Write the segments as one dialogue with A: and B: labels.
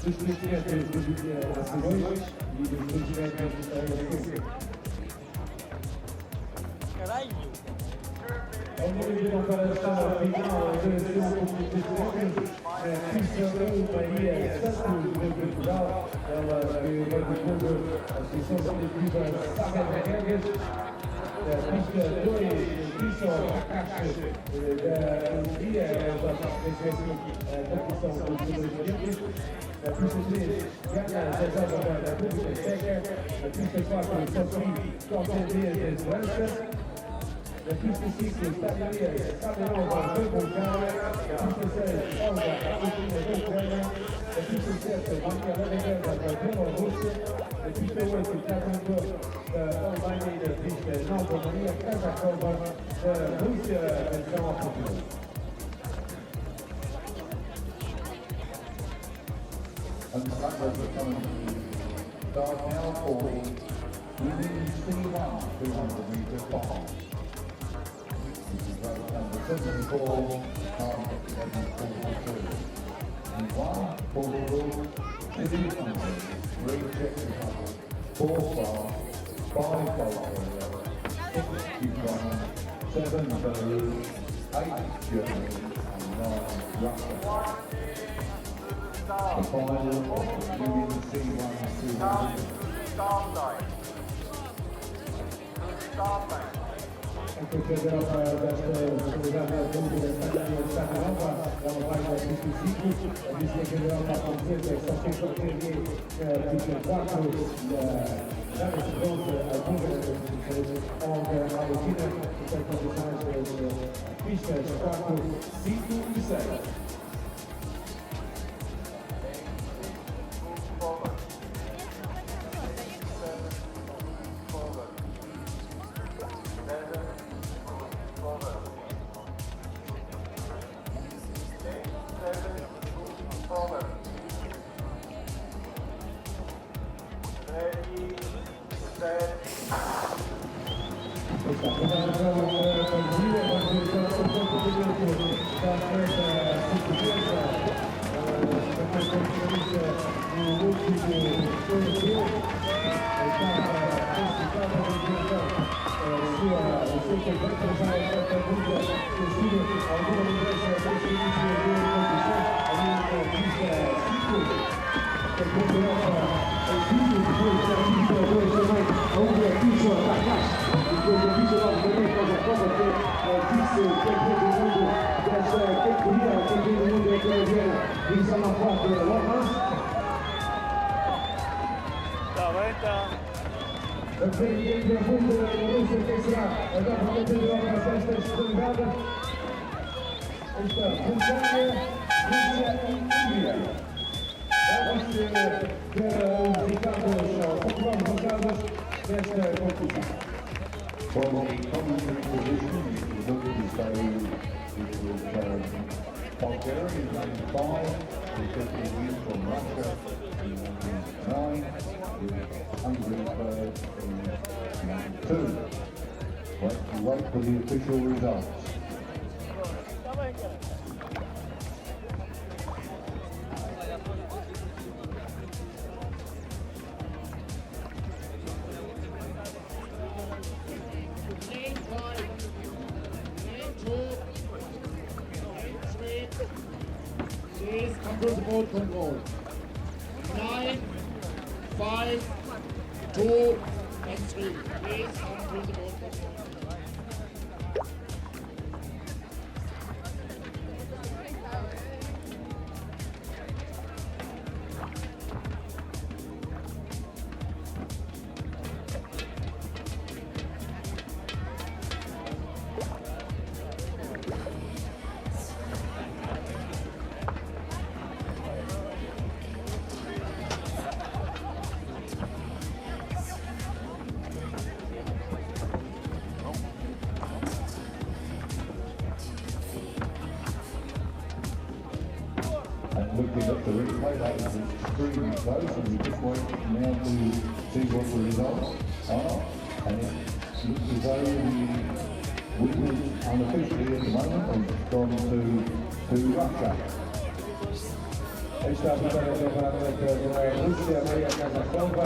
A: dos conhecimentos nacionais e dos conhecimentos ECA.
B: Caralho!
A: É um nível para estar ao final da seleção competitiva. Pista 1, Maria Santos de Portugal, ela que vai depois a seleção competitiva Sábia Regas. Pista 2, Pista Takashi da Hungria, ela já fez a competição dos Jogos. A pista 3, Gana Zazava da República Checa. A pista 4, Sofia Contendria de França. A pista 5, Stadania Camerova da Bulgária. A pista 6, Olga Argentina da Ucrânia. A pista 7, Maria Laveganda da Bielorrússia. A pista 8, Kazanko da Alemanha. E a pista 9, Maria Kazakova da Rússia, atenção ao futuro.
C: And the numbers are coming to start now for women C1 200 metre final. This is race number 74, time 11:42. C1, 4 rules, 2 countries, 3 Czech Republic, 4 France, 5 Bulgaria, 6 Ukraine, 7 Belarus, 8 Germany and 9 Russia. The final of the Union C1 200.
A: Anche se però desta solidarietà pubblica è stata nova, ela vai ao pista 5, a pista que ela está completa, só tem que ter a pista 4, já nesse ponto, a Búlgara, onde a Argentina tem condições das pistas 4, 5 e 6.
C: For the commentary position, if you look to say it was Bulgaria in lane 5, with 15 wins from Russia in lane 9, with Hungary third in lane 2. But we wait for the official results.
D: Come to the board control. 9, 5, 2, and 3. Please come to the board control.
C: Looking at the replay, that was extremely close, and we just wait now to see what the results are. And it looks as though the winners unofficially at the moment has gone to Russia.
A: Aí está a vitória da Rússia, Maria Kazakova.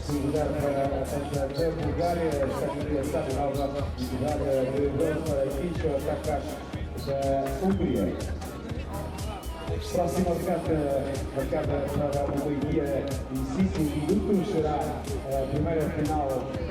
A: Segundo lugar para a Bulgária, Sania Savinova. E medalha de bronze para Kisho Takash da Hungria. Próxima regata marcada para o meio-dia e 5 minutos será a primeira final